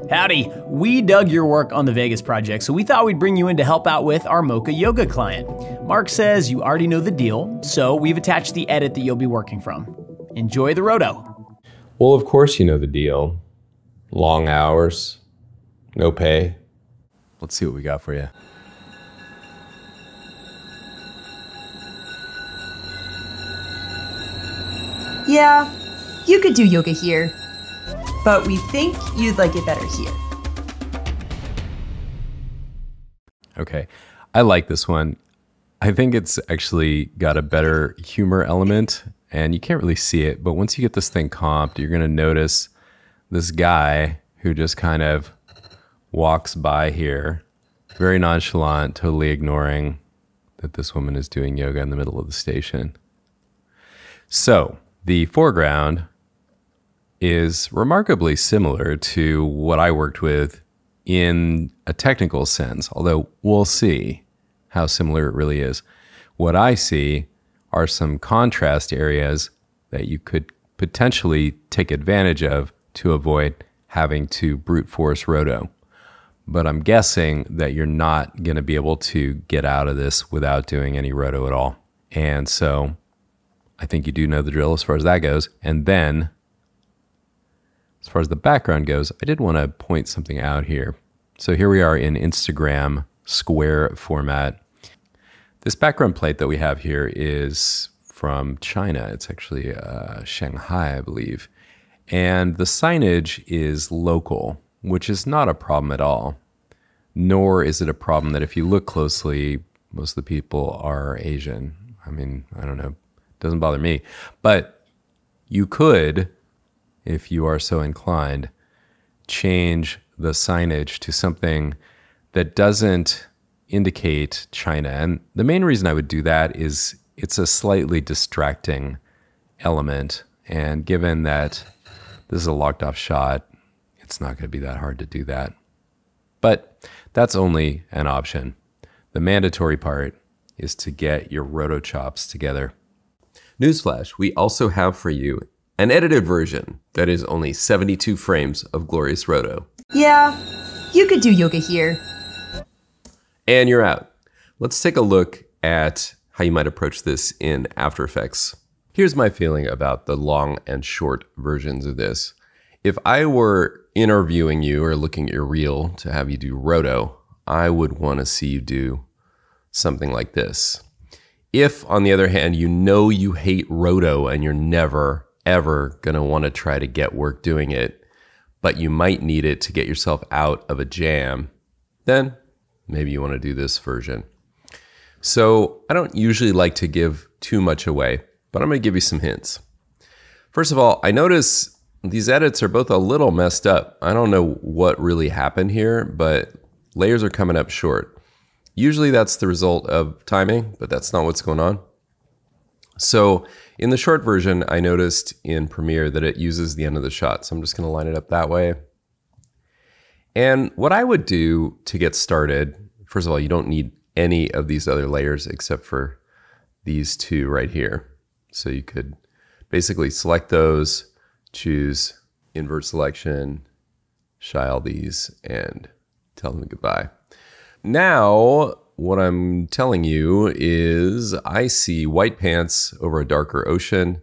Howdy, we dug your work on the Vegas project, so we thought we'd bring you in to help out with our Mocha Yoga client. Mark says you already know the deal, so we've attached the edit that you'll be working from. Enjoy the roto. Well, of course you know the deal. Long hours, no pay. Let's see what we got for you. Yeah, you could do yoga here, but we think you'd like it better here. Okay, I like this one. I think it's actually got a better humor element, and you can't really see it, but once you get this thing comped, you're gonna notice this guy who just kind of walks by here, very nonchalant, totally ignoring that this woman is doing yoga in the middle of the station. So the foreground is remarkably similar to what I worked with in a technical sense, although we'll see how similar it really is. What I see are some contrast areas that you could potentially take advantage of to avoid having to brute force roto. But I'm guessing that you're not going to be able to get out of this without doing any roto at all. And so I think you do know the drill as far as that goes. And then, as far as the background goes, I did want to point something out here. So here we are in Instagram square format. This background plate that we have here is from China. It's actually Shanghai, I believe. And the signage is local, which is not a problem at all. Nor is it a problem that if you look closely, most of the people are Asian. I mean, I don't know. Doesn't bother me. But you could, if you are so inclined, change the signage to something that doesn't indicate China. And the main reason I would do that is it's a slightly distracting element. And given that this is a locked off shot, it's not going to be that hard to do that. But that's only an option. The mandatory part is to get your roto chops together. Newsflash, we also have for you an edited version that is only 72 frames of glorious roto. Yeah, you could do yoga here. And you're out. Let's take a look at how you might approach this in After Effects. Here's my feeling about the long and short versions of this. If I were interviewing you or looking at your reel to have you do roto, I would want to see you do something like this. If, on the other hand, you know you hate roto and you're never, ever going to want to try to get work doing it, but you might need it to get yourself out of a jam, then maybe you want to do this version. So I don't usually like to give too much away, but I'm going to give you some hints. First of all, I notice these edits are both a little messed up. I don't know what really happened here, but layers are coming up short. Usually that's the result of timing, but that's not what's going on. So in the short version, I noticed in Premiere that it uses the end of the shot. So I'm just going to line it up that way. And what I would do to get started, first of all, you don't need any of these other layers except for these two right here. So you could basically select those, choose invert selection, shy all these, and tell them goodbye. Now, what I'm telling you is I see white pants over a darker ocean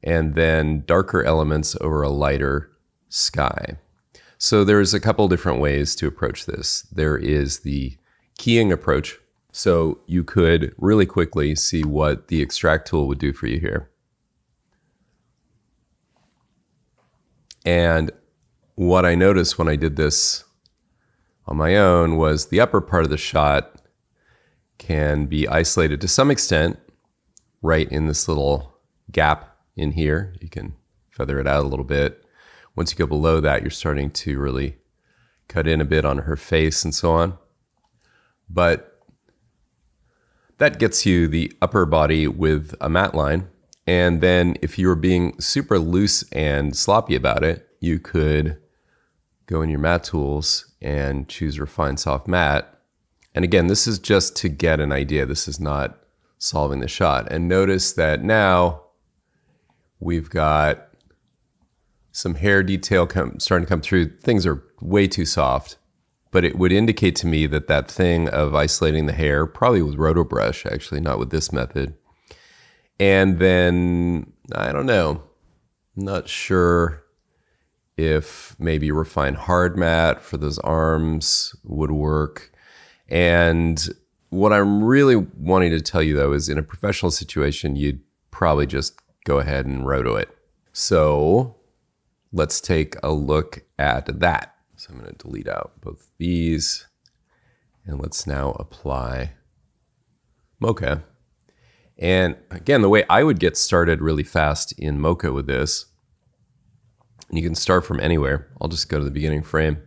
and then darker elements over a lighter sky. So there's a couple different ways to approach this. There is the keying approach. So you could really quickly see what the extract tool would do for you here. And what I noticed when I did this on my own was the upper part of the shot can be isolated to some extent right in this little gap in here. You can feather it out a little bit. Once you go below that, you're starting to really cut in a bit on her face and so on. But that gets you the upper body with a matte line. And then if you were being super loose and sloppy about it, you could go in your matte tools and choose Refine Soft Matte. And again, this is just to get an idea. This is not solving the shot. And notice that now we've got some hair detail starting to come through. Things are way too soft, but it would indicate to me that that thing of isolating the hair, probably with RotoBrush, actually, not with this method. And then, I don't know, not sure if maybe refined hard matte for those arms would work. And what I'm really wanting to tell you, though, is in a professional situation, you'd probably just go ahead and roto it. So let's take a look at that. So I'm going to delete out both these, and let's now apply Mocha. And again, the way I would get started really fast in Mocha with this, and you can start from anywhere. I'll just go to the beginning frame,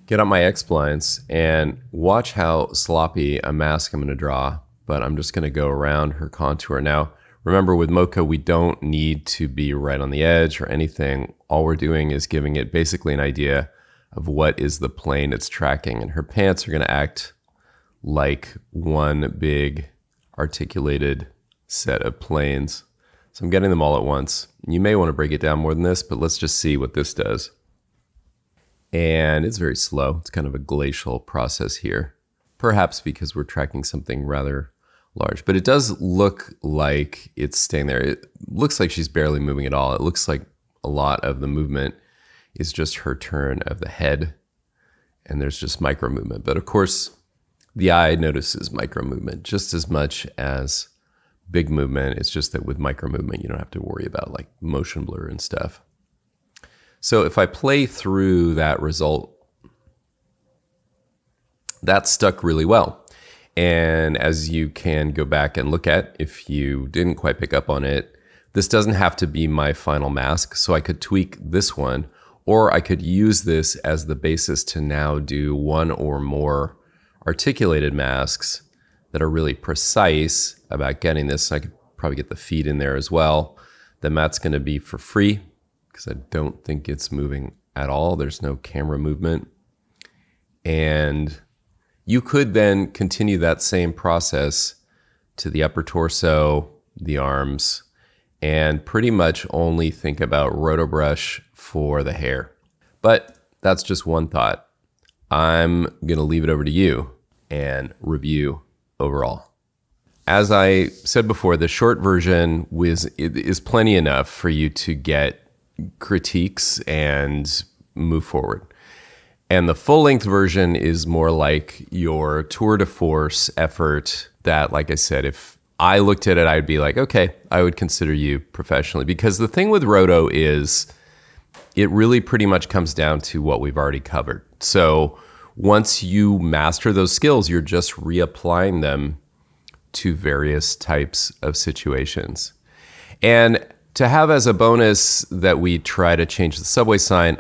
get out my X-splines, and watch how sloppy a mask I'm going to draw. But I'm just going to go around her contour. Now, remember with Mocha, we don't need to be right on the edge or anything. All we're doing is giving it basically an idea of what is the plane it's tracking. And her pants are going to act like one big articulated set of planes. So I'm getting them all at once. You may want to break it down more than this, but let's just see what this does. And it's very slow. It's kind of a glacial process here, perhaps because we're tracking something rather large, but it does look like it's staying there. It looks like she's barely moving at all. It looks like a lot of the movement is just her turn of the head, and there's just micro movement. But of course, the eye notices micro movement just as much as big movement. It's just that with micro movement, you don't have to worry about like motion blur and stuff. So if I play through that result, that stuck really well. And as you can go back and look at, if you didn't quite pick up on it, this doesn't have to be my final mask. So I could tweak this one, or I could use this as the basis to now do one or more articulated masks that are really precise about getting this. I could probably get the feet in there as well. The mat's going to be for free because I don't think it's moving at all. There's no camera movement. And you could then continue that same process to the upper torso, the arms, and pretty much only think about RotoBrush for the hair. But that's just one thought. I'm going to leave it over to you and review overall. As I said before, the short version is plenty enough for you to get critiques and move forward. And the full-length version is more like your tour de force effort that, like I said, if I looked at it, I'd be like, okay, I would consider you professionally. Because the thing with Roto is it really pretty much comes down to what we've already covered. So once you master those skills, you're just reapplying them to various types of situations. And to have as a bonus that we try to change the subway sign,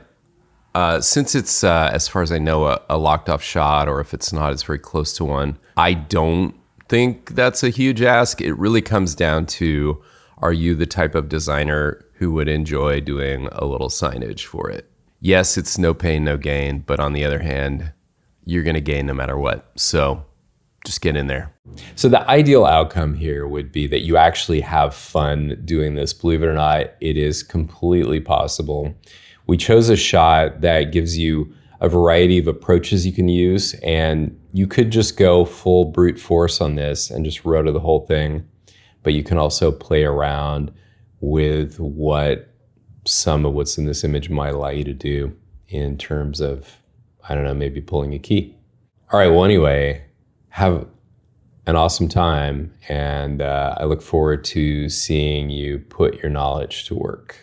since it's, as far as I know, a locked off shot, or if it's not, it's very close to one, I don't think that's a huge ask. It really comes down to, are you the type of designer who would enjoy doing a little signage for it? Yes, it's no pain, no gain, but on the other hand, you're going to gain no matter what. So just get in there. So the ideal outcome here would be that you actually have fun doing this. Believe it or not, it is completely possible. We chose a shot that gives you a variety of approaches you can use, and you could just go full brute force on this and just roto the whole thing. But you can also play around with what some of what's in this image might allow you to do in terms of, I don't know, maybe pulling a key. All right, well, anyway, have an awesome time, and I look forward to seeing you put your knowledge to work.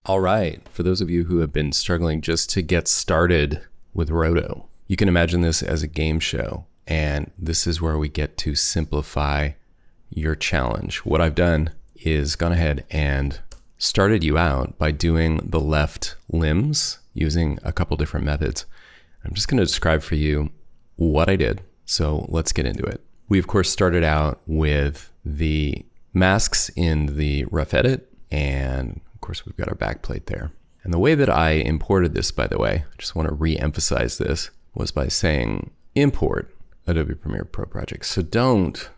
All right, for those of you who have been struggling just to get started with Roto, you can imagine this as a game show, and this is where we get to simplify your challenge. What I've done is gone ahead and started you out by doing the left limbs using a couple different methods. I'm just going to describe for you what I did. So let's get into it. We of course started out with the masks in the rough edit, and of course we've got our backplate there. And the way that I imported this, by the way, I just want to re-emphasize this, was by saying import Adobe Premiere Pro project. So don't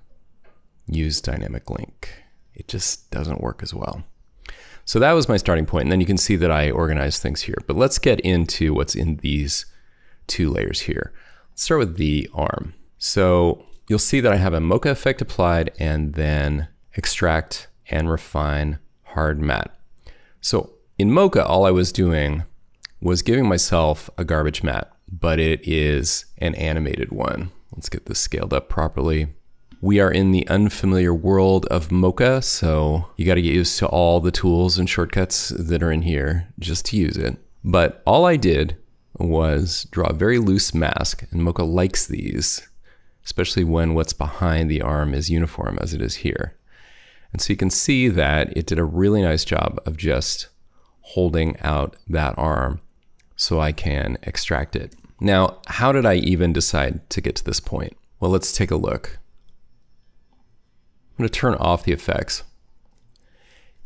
use dynamic link. It just doesn't work as well. So that was my starting point, and then you can see that I organized things here. But let's get into what's in these two layers here. Let's start with the arm. So you'll see that I have a Mocha effect applied and then extract and refine hard matte. So in Mocha, all I was doing was giving myself a garbage matte, but it is an animated one. Let's get this scaled up properly. We are in the unfamiliar world of Mocha, so you got to get used to all the tools and shortcuts that are in here just to use it. But all I did was draw a very loose mask, and Mocha likes these, especially when what's behind the arm is uniform as it is here. And so you can see that it did a really nice job of just holding out that arm so I can extract it. Now, how did I even decide to get to this point? Well, let's take a look. I'm going to turn off the effects,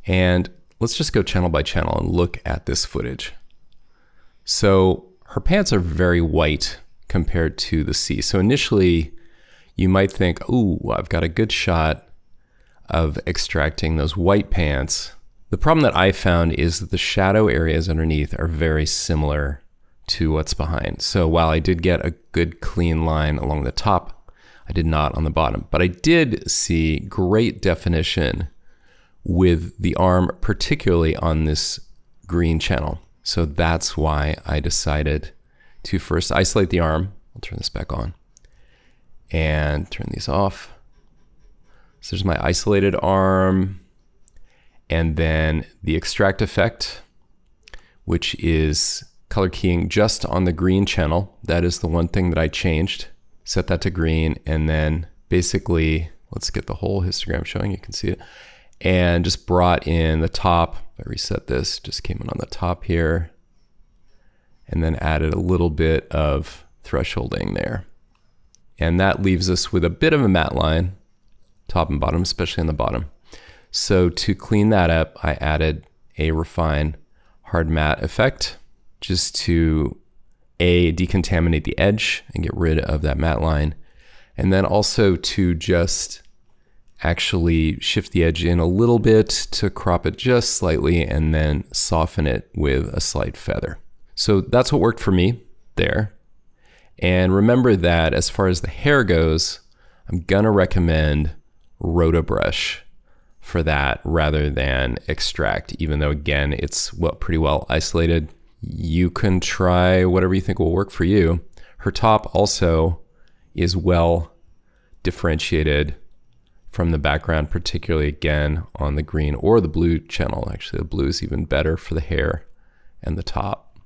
and let's just go channel by channel and look at this footage. So her pants are very white compared to the sea. So initially you might think, ooh, I've got a good shot of extracting those white pants. The problem that I found is that the shadow areas underneath are very similar to what's behind. So while I did get a good clean line along the top, I did not on the bottom, but I did see great definition with the arm, particularly on this green channel. So that's why I decided to first isolate the arm. I'll turn this back on and turn these off. So there's my isolated arm, and then the extract effect, which is color keying just on the green channel. That is the one thing that I changed. Set that to green, and then basically, let's get the whole histogram showing, you can see it, and just brought in the top. I reset this, just came in on the top here, and then added a little bit of thresholding there. And that leaves us with a bit of a matte line, top and bottom, especially on the bottom. So to clean that up, I added a refine hard matte effect just to decontaminate the edge and get rid of that matte line, and then also to just actually shift the edge in a little bit to crop it just slightly and then soften it with a slight feather. So that's what worked for me there. And remember that as far as the hair goes, I'm gonna recommend RotoBrush for that rather than Extract, even though again, it's pretty well isolated. You can try whatever you think will work for you. Her top also is well differentiated from the background, particularly again on the green or the blue channel. Actually, the blue is even better for the hair and the top,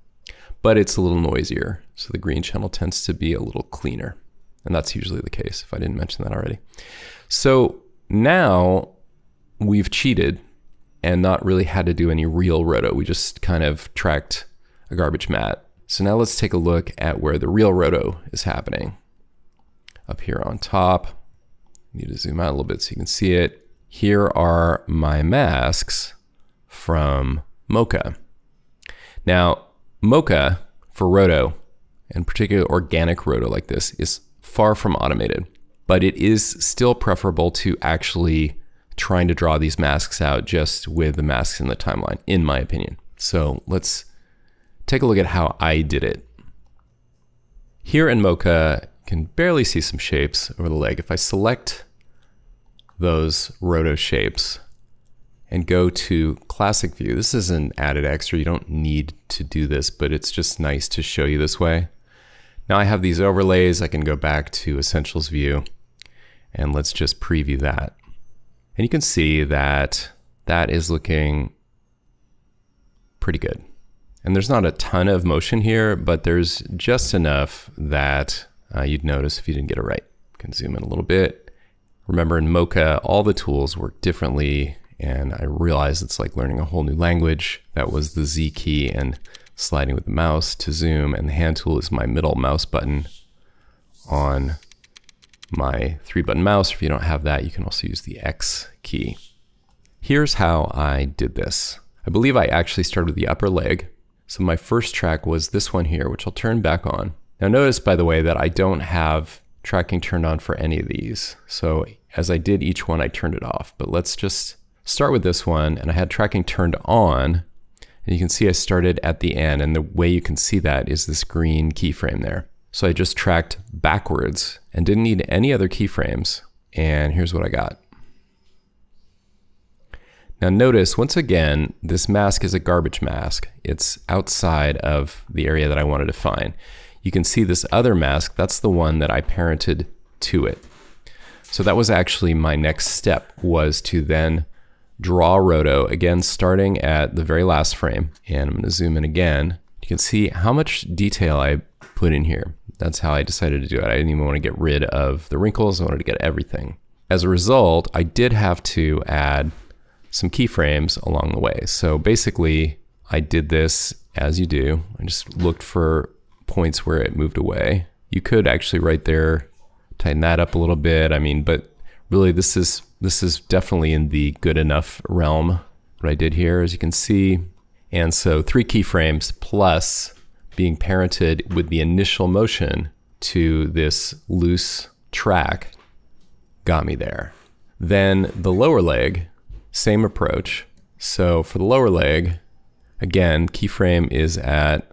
but it's a little noisier. So the green channel tends to be a little cleaner, and that's usually the case if I didn't mention that already. So now we've cheated and not really had to do any real roto. We just kind of tracked a garbage matte. So now let's take a look at where the real roto is happening. Up here on top, need to zoom out a little bit so you can see it. Here are my masks from Mocha. Now, Mocha for roto, and particularly organic roto like this, is far from automated, but it is still preferable to actually trying to draw these masks out just with the masks in the timeline, in my opinion. So let's take a look at how I did it. Here in Mocha, you can barely see some shapes over the leg. If I select those roto shapes and go to classic view, this is an added extra. You don't need to do this, but it's just nice to show you this way. Now I have these overlays. I can go back to Essentials view, and let's just preview that. And you can see that that is looking pretty good. And there's not a ton of motion here, but there's just enough that you'd notice if you didn't get it right. You can zoom in a little bit. Remember, in Mocha, all the tools work differently, And I realized it's like learning a whole new language. That was the Z key and sliding with the mouse to zoom, and the hand tool is my middle mouse button on my 3-button mouse. If you don't have that, you can also use the X key. Here's how I did this. I believe I actually started with the upper leg. So my first track was this one here, which I'll turn back on. Now notice, by the way, that I don't have tracking turned on for any of these. So as I did each one, I turned it off. But let's just start with this one, and I had tracking turned on. And you can see I started at the end, and the way you can see that is this green keyframe there. So I just tracked backwards and didn't need any other keyframes. And here's what I got. Now notice, once again, this mask is a garbage mask. It's outside of the area that I wanted to find. You can see this other mask, that's the one that I parented to it. So that was actually my next step, was to then draw roto, again starting at the very last frame. And I'm going to zoom in again. You can see how much detail I put in here. That's how I decided to do it. I didn't even want to get rid of the wrinkles, I wanted to get everything. As a result, I did have to add some keyframes along the way. So basically, I did this as you do. I just looked for points where it moved away. You could actually right there tighten that up a little bit. I mean, but really this is definitely in the good enough realm, what I did here, as you can see. And so 3 keyframes plus being parented with the initial motion to this loose track got me there. Then the lower leg, same approach. So for the lower leg, again, keyframe is at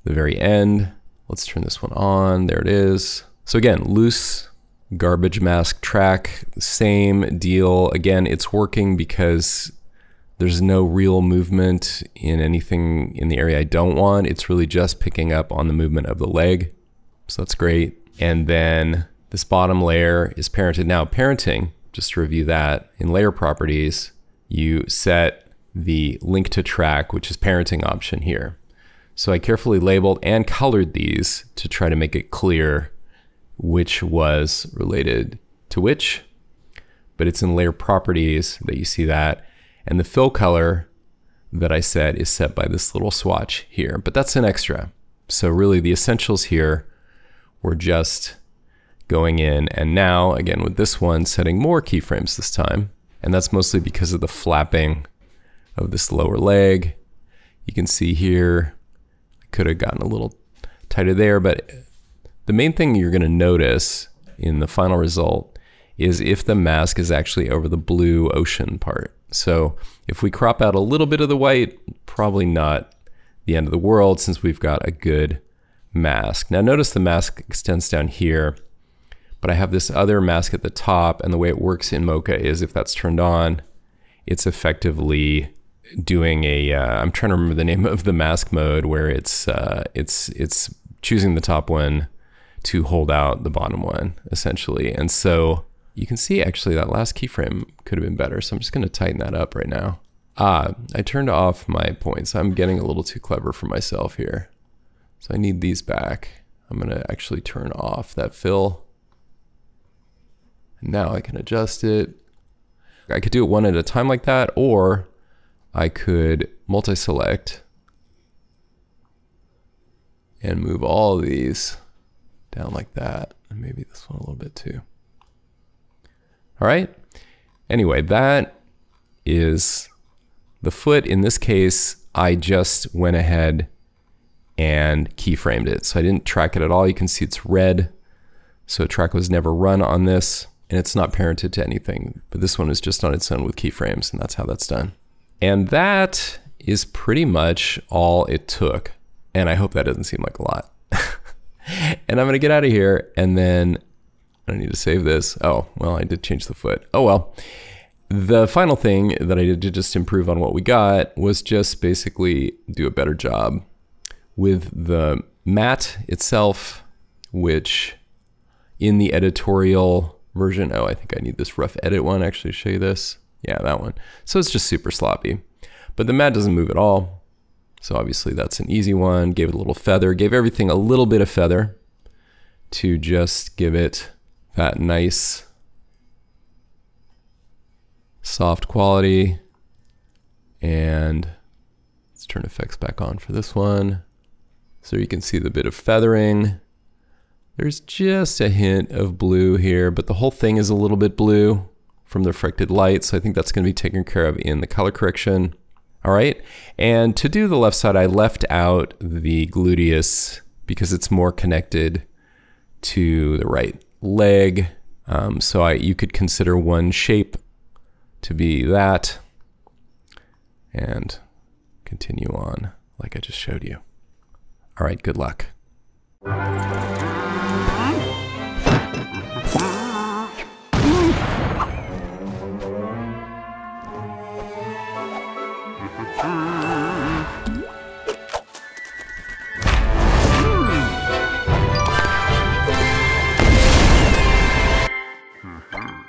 the very end. Let's turn this one on. There it is. So again, loose garbage mask track, same deal. Again, it's working because there's no real movement in anything in the area I don't want. It's really just picking up on the movement of the leg. So that's great. And then this bottom layer is parented. Now parenting, just to review that, in layer properties, you set the link to track, which is parenting option here. So I carefully labeled and colored these to try to make it clear which was related to which, but it's in layer properties that you see that. And the fill color that I set is set by this little swatch here, but that's an extra. So really the essentials here were just going in, and now again with this one setting more keyframes this time, and that's mostly because of the flapping of this lower leg. You can see here, I could have gotten a little tighter there, but the main thing you're going to notice in the final result is if the mask is actually over the blue ocean part. So if we crop out a little bit of the white, probably not the end of the world since we've got a good mask. Now notice the mask extends down here, but I have this other mask at the top, and the way it works in Mocha is if that's turned on, it's effectively doing a, I'm trying to remember the name of the mask mode, where it's choosing the top one to hold out the bottom one, essentially. And so you can see actually that last keyframe could have been better. So I'm just gonna tighten that up right now. I turned off my points. I'm getting a little too clever for myself here. So I need these back. I'm gonna actually turn off that fill. And now I can adjust it. I could do it one at a time like that, or I could multi-select and move all of these down like that, and maybe this one a little bit too. All right. Anyway, that is the foot. In this case, I just went ahead and keyframed it. So I didn't track it at all. You can see it's red. So track was never run on this, and it's not parented to anything. But this one is just on its own with keyframes, and that's how that's done. And that is pretty much all it took. And I hope that doesn't seem like a lot. And I'm gonna get out of here, and then I need to save this. Oh, well, I did change the foot. Oh well. The final thing that I did to just improve on what we got was just basically do a better job with the mat itself, which in the editorial version, oh, I think I need this rough edit one actually to show you this. Yeah, that one. So it's just super sloppy, but the mat doesn't move at all. So obviously that's an easy one. Gave it a little feather, gave everything a little bit of feather to just give it that nice soft quality. And let's turn effects back on for this one. So you can see the bit of feathering. There's just a hint of blue here, but the whole thing is a little bit blue from the reflected light. So I think that's going to be taken care of in the color correction. All right. And to do the left side, I left out the gluteus because it's more connected to the right leg. So you could consider one shape to be that and continue on like I just showed you. All right, good luck. Mm-hmm.